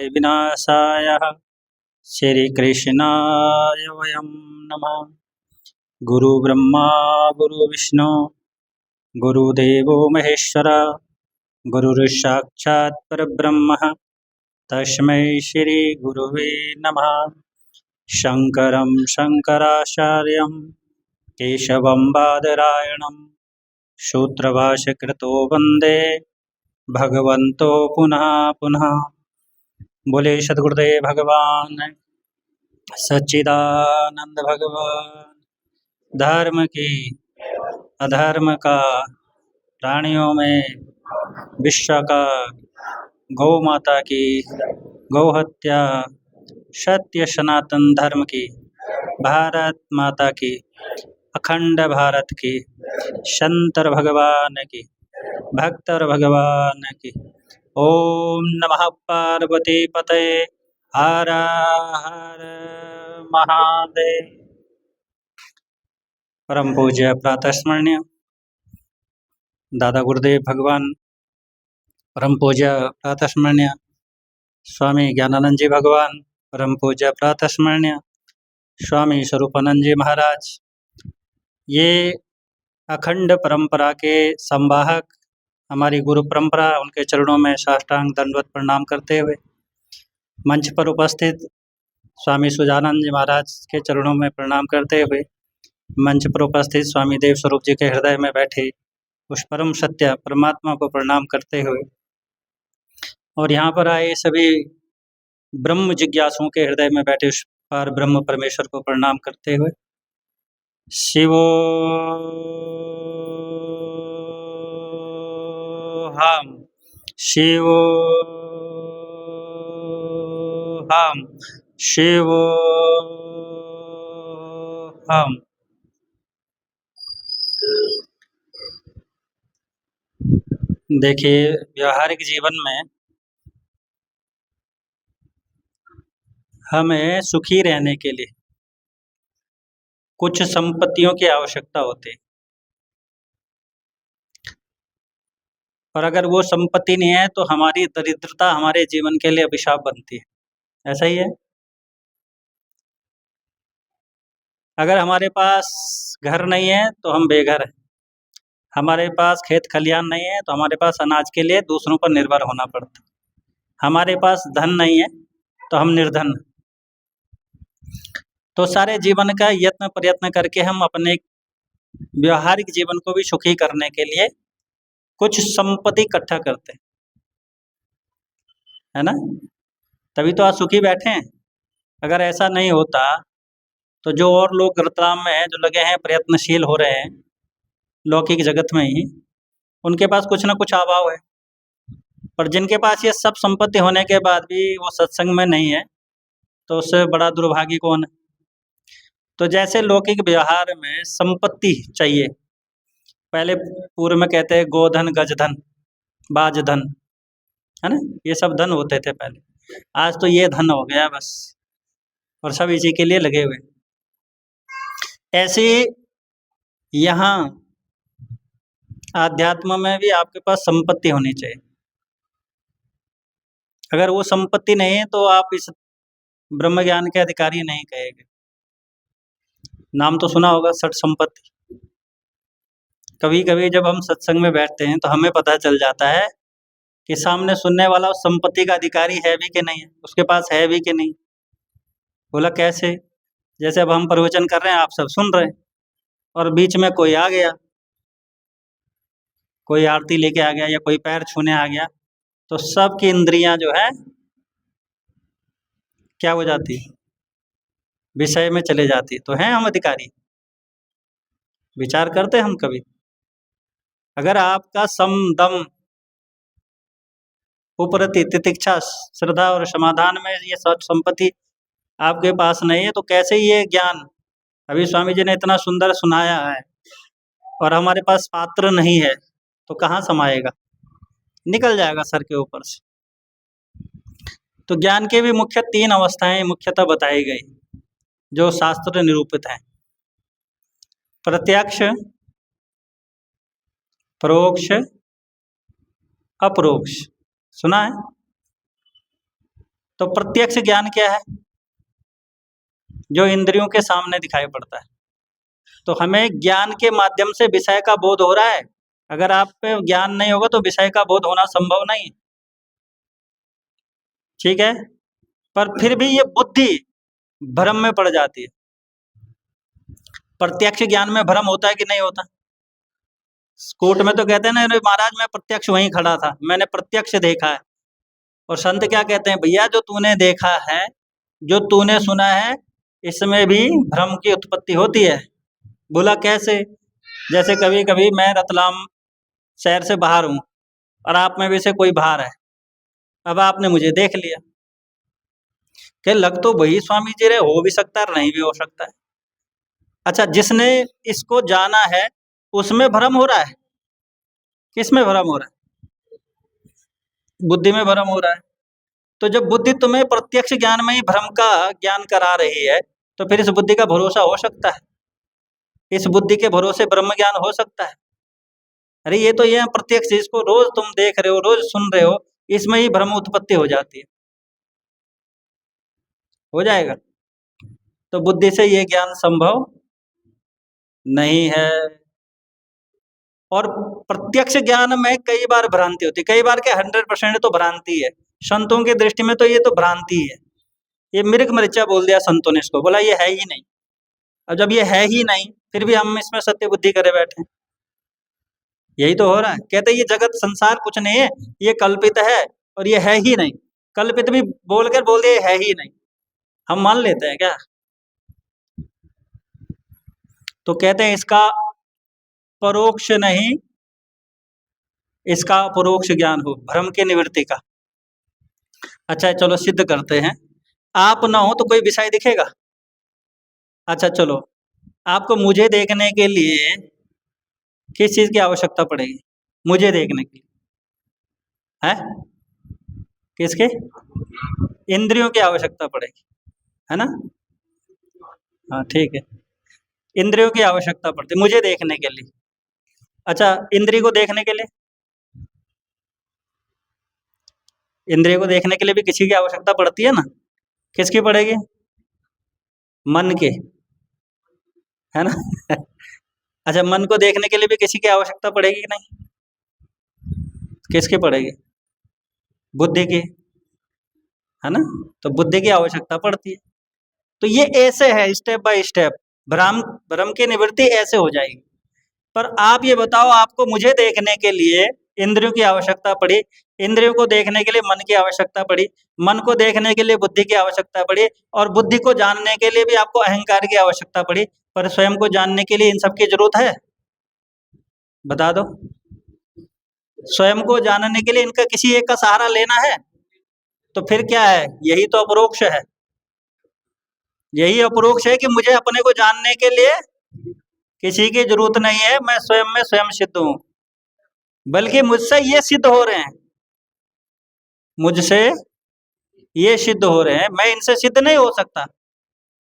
विनाशाय श्रीकृष्णाय वयं नमः। गुरुब्रह्मा गुरुविष्णु गुरुदेवो महेश्वर गुरुर्साक्षात् परब्रह्म तस्मै श्रीगुरुवे नमः। शङ्करं शङ्कराचार्यं केशवं बादरायणं सूत्रभाष्यकृतो वन्दे भगवन्तो पुनः पुनः। बोले सद्गुरुदेव भगवान सच्चिदानंद भगवान। धर्म की अधर्म का प्राणियों में विश्व का गौ माता की गौ हत्या सत्य सनातन धर्म की भारत माता की अखंड भारत की शंकर भगवान की भक्तर भगवान की। ओम नमः पार्वती पतये हर हर महादेव। परम पूज्य प्रातः स्मरणीय दादा गुरुदेव भगवान, परम पूज्य प्रातः स्मरणीय स्वामी ज्ञानानंद जी भगवान, परम पूज्य प्रातः स्मरणीय स्वामी स्वरूपानंद जी महाराज, ये अखंड परंपरा के संवाहक हमारी गुरु परंपरा, उनके चरणों में साष्टांग दंडवत प्रणाम करते हुए मंच पर उपस्थित स्वामी सुजानंद जी महाराज के चरणों में प्रणाम करते हुए मंच पर उपस्थित स्वामी देव स्वरूप जी के हृदय में बैठे उस परम सत्य परमात्मा को प्रणाम करते हुए और यहाँ पर आए सभी ब्रह्म जिज्ञासुओं के हृदय में बैठे उस पार ब्रह्म परमेश्वर को प्रणाम करते हुए शिवो हम शिवो हम शिवो हम। देखिए, व्यवहारिक जीवन में हमें सुखी रहने के लिए कुछ संपत्तियों की आवश्यकता होती है, और अगर वो संपत्ति नहीं है तो हमारी दरिद्रता हमारे जीवन के लिए अभिशाप बनती है। ऐसा ही है। अगर हमारे पास घर नहीं है तो हम बेघर हैं, हमारे पास खेत खलियान नहीं है तो हमारे पास अनाज के लिए दूसरों पर निर्भर होना पड़ता है, हमारे पास धन नहीं है तो हम निर्धन हैं। तो सारे जीवन का यत्न प्रयत्न करके हम अपने व्यवहारिक जीवन को भी सुखी करने के लिए कुछ संपत्ति इकट्ठा करते हैं, है ना? तभी तो आज सुखी बैठे हैं। अगर ऐसा नहीं होता तो जो और लोग गर्ताम में हैं, जो लगे हैं प्रयत्नशील हो रहे हैं लौकिक जगत में ही, उनके पास कुछ ना कुछ अभाव है। पर जिनके पास ये सब संपत्ति होने के बाद भी वो सत्संग में नहीं है तो उससे बड़ा दुर्भागी कौन है? तो जैसे लौकिक व्यवहार में संपत्ति चाहिए, पहले पूर्व में कहते हैं गोधन गजधन बाजधन, है ना? ये सब धन होते थे पहले, आज तो ये धन हो गया बस, और सब इसी के लिए लगे हुए। ऐसे यहाँ आध्यात्म में भी आपके पास संपत्ति होनी चाहिए। अगर वो संपत्ति नहीं है तो आप इस ब्रह्म ज्ञान के अधिकारी नहीं कहेंगे। नाम तो सुना होगा षट संपत्ति। कभी कभी जब हम सत्संग में बैठते हैं तो हमें पता चल जाता है कि सामने सुनने वाला उस संपत्ति का अधिकारी है भी कि नहीं है, उसके पास है भी कि नहीं। बोला कैसे? जैसे अब हम प्रवचन कर रहे हैं, आप सब सुन रहे हैं, और बीच में कोई आ गया, कोई आरती लेके आ गया या कोई पैर छूने आ गया, तो सबकी इंद्रियां जो है क्या हो जाती? विषय में चले जाती। तो हैं हम अधिकारी? विचार करते हम कभी? अगर आपका सम दम उपरति तितिक्षा श्रद्धा और समाधान में ये सब संपत्ति आपके पास नहीं है तो कैसे ये ज्ञान अभी स्वामी जी ने इतना सुंदर सुनाया है और हमारे पास पात्र नहीं है तो कहाँ समाएगा? निकल जाएगा सर के ऊपर से। तो ज्ञान के भी मुख्य 3 अवस्थाएं मुख्यतः बताई गई जो शास्त्र निरूपित हैं: प्रत्यक्ष, परोक्ष, अपरोक्ष। सुना है? तो प्रत्यक्ष ज्ञान क्या है? जो इंद्रियों के सामने दिखाई पड़ता है। तो हमें ज्ञान के माध्यम से विषय का बोध हो रहा है। अगर आप पे ज्ञान नहीं होगा तो विषय का बोध होना संभव नहीं। ठीक है, पर फिर भी ये बुद्धि भ्रम में पड़ जाती है। प्रत्यक्ष ज्ञान में भ्रम होता है कि नहीं होता? कोर्ट में तो कहते हैं ना, अरे महाराज मैं प्रत्यक्ष वहीं खड़ा था, मैंने प्रत्यक्ष देखा है। और संत क्या कहते हैं, भैया जो तूने देखा है, जो तूने सुना है, इसमें भी भ्रम की उत्पत्ति होती है। बोला कैसे? जैसे कभी कभी मैं रतलाम शहर से बाहर हूँ और आप में भी से कोई बाहर है। अब आपने मुझे देख लिया, कि लग तो वही स्वामी जी रहे, हो भी सकता है नहीं भी हो सकता है। अच्छा, जिसने इसको जाना है उसमें भ्रम हो रहा है, किसमें भ्रम हो रहा है? बुद्धि में भ्रम हो रहा है। तो जब बुद्धि तुम्हें प्रत्यक्ष ज्ञान में ही भ्रम का ज्ञान करा रही है, तो फिर इस बुद्धि का भरोसा हो सकता है? इस बुद्धि के भरोसे ब्रह्म ज्ञान हो सकता है? अरे ये तो ये प्रत्यक्ष, इसको रोज तुम देख रहे हो, रोज सुन रहे हो, इसमें ही भ्रम उत्पत्ति हो जाती है। हो जाएगा? तो बुद्धि से ये ज्ञान संभव नहीं है। और प्रत्यक्ष ज्ञान में कई बार भ्रांति होती है, कई बार क्या 100% तो भ्रांति है। संतों की दृष्टि में तो ये तो भ्रांति है, ये मृग मरीचा बोल दिया संतों ने इसको, बोला ये है ही नहीं। अब जब ये है ही नहीं, फिर भी हम इसमें सत्य बुद्धि करे बैठे हैं। यही तो हो रहा है। कहते ये जगत संसार कुछ नहीं है, ये कल्पित है और ये है ही नहीं। कल्पित भी बोलकर बोल दिया है ही नहीं, हम मान लेते हैं क्या? तो कहते हैं इसका परोक्ष नहीं, इसका अपरोक्ष ज्ञान हो, भ्रम की निवृत्ति का। अच्छा चलो सिद्ध करते हैं। आप ना हो तो कोई विषय दिखेगा? अच्छा चलो, आपको मुझे देखने के लिए किस चीज की आवश्यकता पड़ेगी? मुझे देखने के लिए है किसके? इंद्रियों की आवश्यकता पड़ेगी, है ना? हाँ ठीक है, इंद्रियों की आवश्यकता पड़ती है मुझे देखने के लिए। अच्छा, इंद्रिय को देखने के लिए, इंद्रिय को देखने के लिए भी किसी की आवश्यकता पड़ती है ना? किसकी पड़ेगी? मन के, है ना? अच्छा, मन को देखने के लिए भी किसी की आवश्यकता पड़ेगी कि नहीं? किसकी पड़ेगी? बुद्धि की, है ना? तो बुद्धि की आवश्यकता पड़ती है। तो ये ऐसे है, स्टेप बाय स्टेप भ्रम भ्रम की निवृत्ति ऐसे हो जाएगी। पर आप ये बताओ, आपको मुझे देखने के लिए इंद्रियों की आवश्यकता पड़ी, इंद्रियों को देखने के लिए मन की आवश्यकता पड़ी, मन को देखने के लिए बुद्धि की आवश्यकता पड़ी, और बुद्धि को जानने के लिए भी आपको अहंकार की आवश्यकता पड़ी। पर स्वयं को जानने के लिए इन सब की जरूरत है? बता दो। स्वयं को जानने के लिए इनका किसी एक का सहारा लेना है? तो फिर क्या है? यही तो अपरोक्ष है। यही अपरोक्ष है कि मुझे अपने को जानने के लिए किसी की जरूरत नहीं है, मैं स्वयं में स्वयं सिद्ध हूं। बल्कि मुझसे ये सिद्ध हो रहे हैं, मुझसे ये सिद्ध हो रहे हैं, मैं इनसे सिद्ध नहीं हो सकता।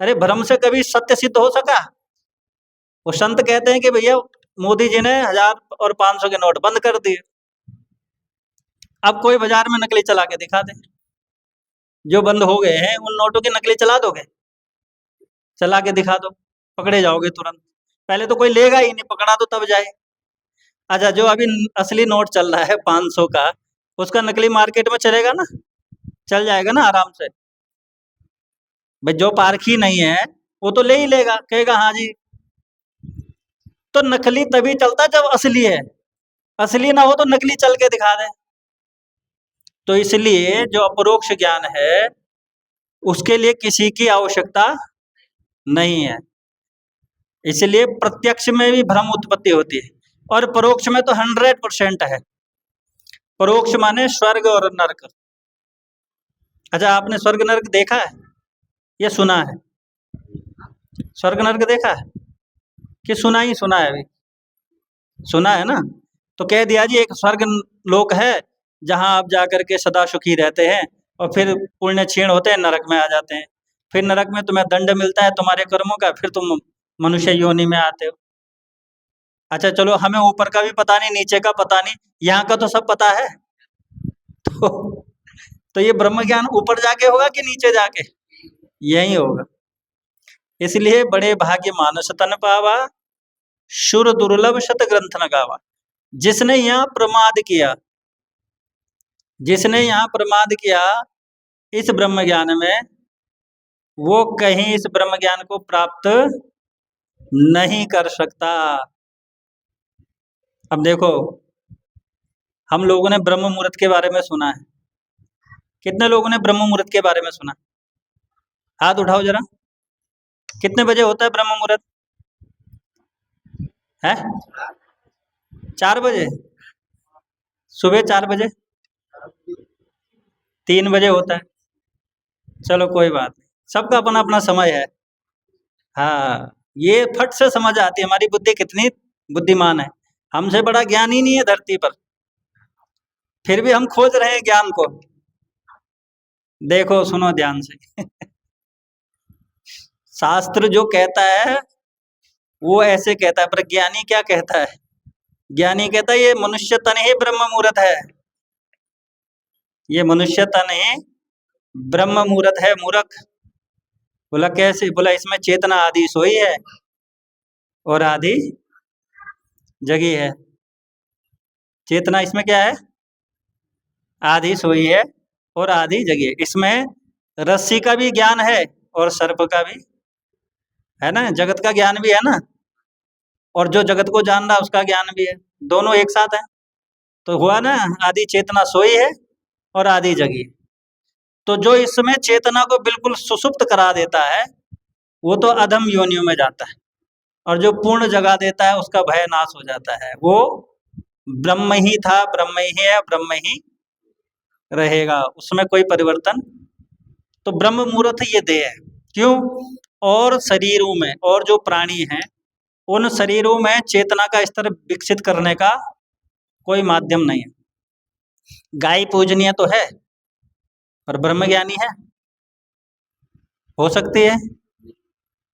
अरे भ्रम से कभी सत्य सिद्ध हो सका? वो संत कहते हैं कि भैया मोदी जी ने 1000 और 500 के नोट बंद कर दिए, अब कोई बाजार में नकली चला के दिखा दे। जो बंद हो गए हैं उन नोटों की नकली चला दोगे? चला के दिखा दो, पकड़े जाओगे तुरंत। पहले तो कोई लेगा ही नहीं, पकड़ा तो तब जाए। अच्छा, जो अभी असली नोट चल रहा है 500 का, उसका नकली मार्केट में चलेगा ना? चल जाएगा ना आराम से। भाई जो पारखी नहीं है वो तो ले ही लेगा, कहेगा हाँ जी। तो नकली तभी चलता जब असली है, असली ना हो तो नकली चल के दिखा दे। तो इसलिए जो अपरोक्ष ज्ञान है उसके लिए किसी की आवश्यकता नहीं है। इसलिए प्रत्यक्ष में भी भ्रम उत्पत्ति होती है, और परोक्ष में तो 100% है। परोक्ष माने स्वर्ग और नरक। अच्छा, आपने स्वर्ग नरक देखा है या सुना है? स्वर्ग नरक देखा है कि सुना ही सुना है? अभी सुना है ना? तो कह दिया जी, एक स्वर्ग लोक है जहां आप जाकर के सदा सुखी रहते हैं, और फिर पुण्य क्षीण होते हैं, नरक में आ जाते हैं। फिर नरक में तुम्हें दंड मिलता है तुम्हारे कर्मों का, फिर तुम मनुष्य योनि में आते हो। अच्छा चलो, हमें ऊपर का भी पता नहीं, नीचे का पता नहीं, यहाँ का तो सब पता है। तो तो ये ब्रह्म ज्ञान ऊपर जाके होगा कि नीचे जाके? यही होगा। इसलिए बड़े भाग्य मानस तन पावा, शुर दुर्लभ शत ग्रंथ न गावा। जिसने यहाँ प्रमाद किया, जिसने यहाँ प्रमाद किया इस ब्रह्म ज्ञान में, वो कहीं इस ब्रह्म ज्ञान को प्राप्त नहीं कर सकता। अब देखो, हम लोगों ने ब्रह्म मुहूर्त के बारे में सुना है। कितने लोगों ने ब्रह्म मुहूर्त के बारे में सुना? हाथ उठाओ जरा। कितने बजे होता है ब्रह्म मुहूर्त? है 4 बजे? सुबह 4 बजे? 3 बजे होता है? चलो कोई बात नहीं, सबका अपना अपना समय है। हाँ, ये फट से समझ आती है, हमारी बुद्धि कितनी बुद्धिमान है। हमसे बड़ा ज्ञान ही नहीं है धरती पर, फिर भी हम खोज रहे हैं ज्ञान को। देखो सुनो ध्यान से शास्त्र जो कहता है वो ऐसे कहता है, पर ज्ञानी क्या कहता है? ज्ञानी कहता है ये मनुष्य तन ही ब्रह्म मुहूर्त है, ये मनुष्य तन ही ब्रह्म मुहूर्त है। मूर्ख। बोला कैसे? बोला इसमें चेतना आदि सोई है और आदि जगी है। चेतना इसमें क्या है? आधी सोई है और आधी जगी है। इसमें रस्सी का भी ज्ञान है और सर्प का भी है ना, जगत का ज्ञान भी है ना, और जो जगत को जान रहा उसका ज्ञान भी है, दोनों एक साथ है। तो हुआ ना, आधी चेतना सोई है और आधी जगी है। तो जो इसमें चेतना को बिल्कुल सुसुप्त करा देता है वो तो अधम योनियों में जाता है, और जो पूर्ण जगा देता है उसका भय नाश हो जाता है। वो ब्रह्म ही था, ब्रह्म ही है, ब्रह्म ही रहेगा, उसमें कोई परिवर्तन। तो ब्रह्म मुहूर्त ये देह है। क्यों? और शरीरों में, और जो प्राणी हैं उन शरीरों में चेतना का स्तर विकसित करने का कोई माध्यम नहीं है। गाय पूजनीय तो है पर ब्रह्म ज्ञानी है, हो सकती है,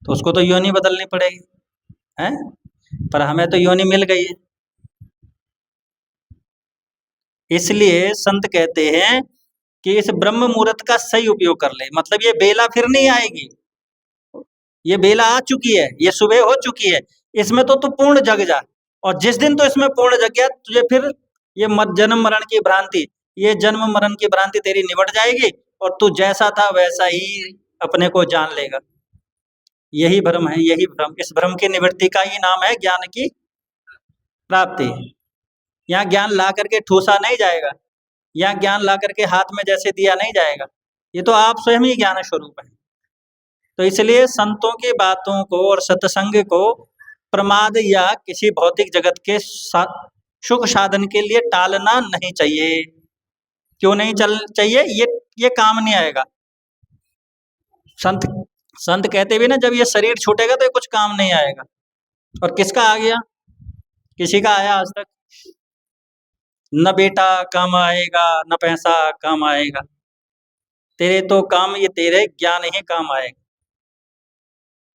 तो उसको तो योनि बदलनी पड़ेगी है, पर हमें तो योनि मिल गई है। इसलिए संत कहते हैं कि इस ब्रह्म मुहूर्त का सही उपयोग कर ले। मतलब ये बेला फिर नहीं आएगी, ये बेला आ चुकी है, ये सुबह हो चुकी है, इसमें तो तू पूर्ण जग जा। और जिस दिन तो इसमें पूर्ण जग गया, तुझे फिर ये जन्म मरण की भ्रांति, ये जन्म मरण की भ्रांति तेरी निबट जाएगी और तू जैसा था वैसा ही अपने को जान लेगा। यही भ्रम है, यही भ्रम, इस भ्रम की निवृत्ति का ही नाम है ज्ञान की प्राप्ति। यहाँ ज्ञान ला करके ठूसा नहीं जाएगा, यहाँ ज्ञान ला करके हाथ में जैसे दिया नहीं जाएगा, ये तो आप स्वयं ही ज्ञान स्वरूप है। तो इसलिए संतों की बातों को और सत्संग को प्रमाद या किसी भौतिक जगत के सुख साधन के लिए टालना नहीं चाहिए। क्यों नहीं चल चाहिए? ये काम नहीं आएगा। संत संत कहते भी ना, जब ये शरीर छूटेगा तो ये कुछ काम नहीं आएगा। और किसका आ गया? किसी का आया आज तक? न बेटा काम आएगा, न पैसा काम आएगा, तेरे तो काम ये तेरे ज्ञान ही काम आएगा।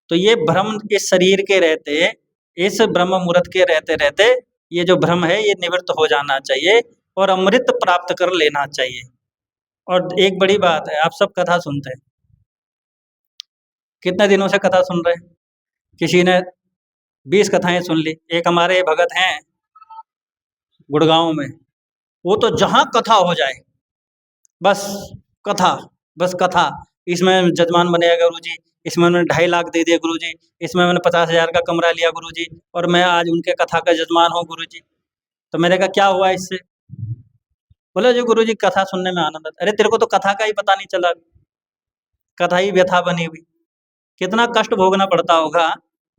तो ये भ्रम इस शरीर के रहते, इस ब्रह्म मुहूर्त के रहते रहते ये जो भ्रम है ये निवृत्त हो जाना चाहिए और अमृत प्राप्त कर लेना चाहिए। और एक बड़ी बात है, आप सब कथा सुनते हैं, कितने दिनों से कथा सुन रहे हैं? किसी ने 20 कथाएं सुन ली। एक हमारे भगत हैं गुड़गांव में, वो तो जहाँ कथा हो जाए बस कथा, बस कथा। इसमें जजमान बनेगा गुरुजी, इसमें मैंने 2.5 लाख दे दिया गुरुजी, इसमें मैंने 50,000 का कमरा लिया गुरुजी, और मैं आज उनके कथा का जजमान हूँ गुरुजी। तो मैंने कहा क्या हुआ इससे? बोले जो गुरुजी कथा सुनने में आनंद आता। अरे तेरे को तो कथा का ही पता नहीं चला, कथा ही व्यथा बनी हुई। कितना कष्ट भोगना पड़ता होगा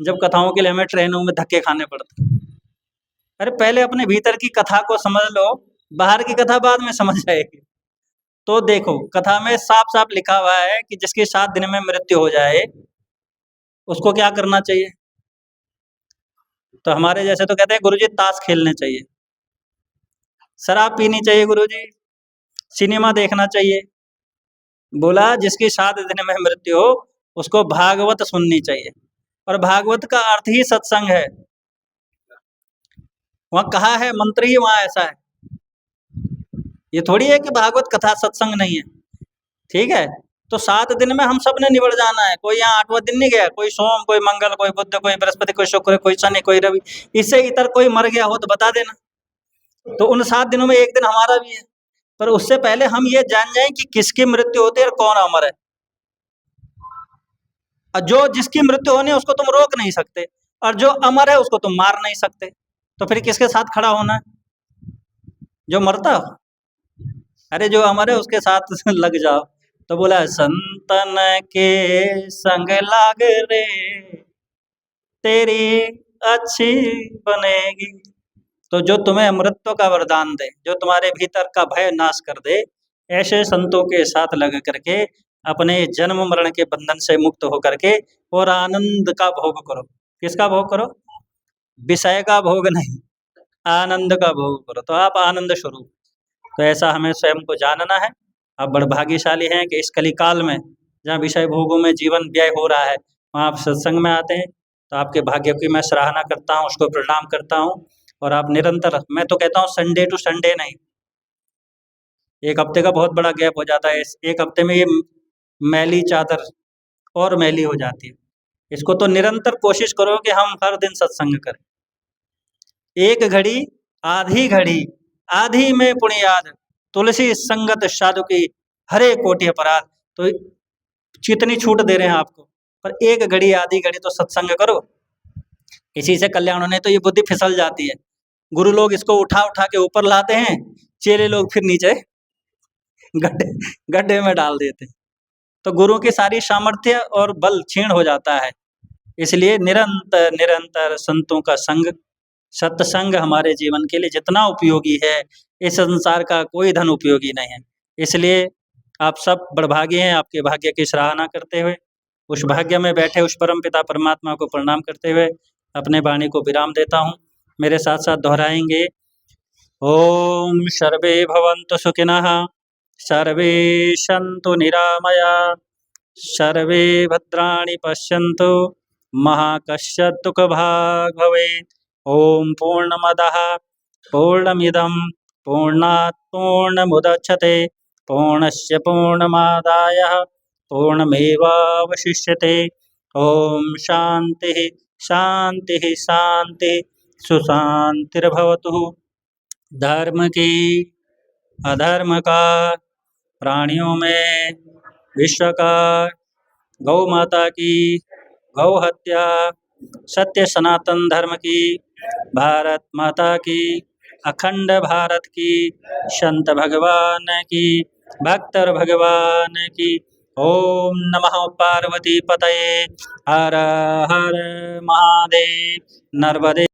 जब कथाओं के लिए हमें ट्रेनों में धक्के खाने पड़ते। अरे पहले अपने भीतर की कथा को समझ लो, बाहर की कथा बाद में समझ आएगी। तो देखो कथा में साफ साफ लिखा हुआ है कि जिसकी 7 दिन में मृत्यु हो जाए उसको क्या करना चाहिए? तो हमारे जैसे तो कहते हैं गुरुजी ताश खेलने चाहिए, शराब पीनी चाहिए गुरुजी, सिनेमा देखना चाहिए। बोला जिसकी 7 दिन में मृत्यु हो उसको भागवत सुननी चाहिए, और भागवत का अर्थ ही सत्संग है। वहां कहा है, मंत्र ही वहां ऐसा है। ये थोड़ी है कि भागवत कथा सत्संग नहीं है। ठीक है। तो 7 दिन में हम सब ने निबड़ जाना है। कोई यहाँ 8वां दिन नहीं गया, कोई सोम, कोई मंगल, कोई बुध, कोई बृहस्पति, कोई शुक्र, कोई शनि, कोई रवि, इससे इतर कोई मर गया हो तो बता देना। तो उन 7 दिनों में एक दिन हमारा भी है। पर उससे पहले हम ये जान जाएं कि किसकी मृत्यु होती है और कौन अमर है। और जो जिसकी मृत्यु होनी है उसको तुम रोक नहीं सकते, और जो अमर है उसको तुम मार नहीं सकते। तो फिर किसके साथ खड़ा होना है? जो मरता हो। अरे जो अमर है उसके साथ लग जाओ। तो बोला संतन के संग लाग रे, तेरी अच्छी बनेगी। तो जो तुम्हें अमृतत्व का वरदान दे, जो तुम्हारे भीतर का भय नाश कर दे, ऐसे संतों के साथ लग करके अपने जन्म मरण के बंधन से मुक्त होकर के और आनंद का भोग करो। किसका भोग करो? विषय का भोग नहीं, आनंद का भोग करो। तो आप आनंद स्वरूप। तो ऐसा हमें स्वयं को जानना है। आप बड़ भाग्यशाली हैं कि इस कलिकाल में जहाँ विषय भोगों में जीवन व्यय हो रहा है, वहाँ आप सत्संग में आते हैं। तो आपके भाग्य की मैं सराहना करता हूँ, उसको प्रणाम करता हूँ। और आप निरंतर, मैं तो कहता हूँ संडे टू संडे नहीं, एक हफ्ते का बहुत बड़ा गैप हो जाता है। एक हफ्ते में ये मैली चादर और मैली हो जाती है। इसको तो निरंतर कोशिश करो कि हम हर दिन सत्संग करें। एक घड़ी, आधी घड़ी, आधी में पुण्याद, तुलसी संगत साधु की हरे कोटि अपराध। तो कितनी छूट दे रहे हैं आपको। पर एक घड़ी, आधी घड़ी तो सत्संग करो, इसी से कल्याण होने। तो ये बुद्धि फिसल जाती है। गुरु लोग इसको उठा उठा के ऊपर लाते हैं, चेले लोग फिर नीचे गड्ढे गड्ढे में डाल देते हैं। तो गुरु की सारी सामर्थ्य और बल क्षीण हो जाता है। इसलिए निरंतर निरंतर संतों का संग, सत्संग हमारे जीवन के लिए जितना उपयोगी है, इस संसार का कोई धन उपयोगी नहीं है। इसलिए आप सब बड़भागी हैं। आपके भाग्य की सराहना करते हुए, उस भाग्य में बैठे उस परम पिता परमात्मा को प्रणाम करते हुए अपने वाणी को विराम देता हूँ। मेरे साथ साथ दोहराएंगे। ओम सर्वे भवन्तु सुखिनः, सर्वे सन्तु निरामयाः, सर्वे भद्राणि पश्यन्तु, मा कश्चित् दुःखभाग् भवेत्। ओम पूर्णमदः पूर्णमिदं पूर्णात् पूर्णमुदच्यते, पूर्णस्य पूर्णमादाय पूर्णमेवावशिष्यते। ओम शांति शांति शांति, सुशांतिर्भवतु। धर्म की, अधर्म का, प्राणियों में, विश्व का, गौ माता की, गौ हत्या, सत्य सनातन धर्म की, भारत माता की, अखंड भारत की, संत भगवान की, भक्त भगवान की। ओम नमः पार्वती पतये, हर हर महादेव। नर्मदे।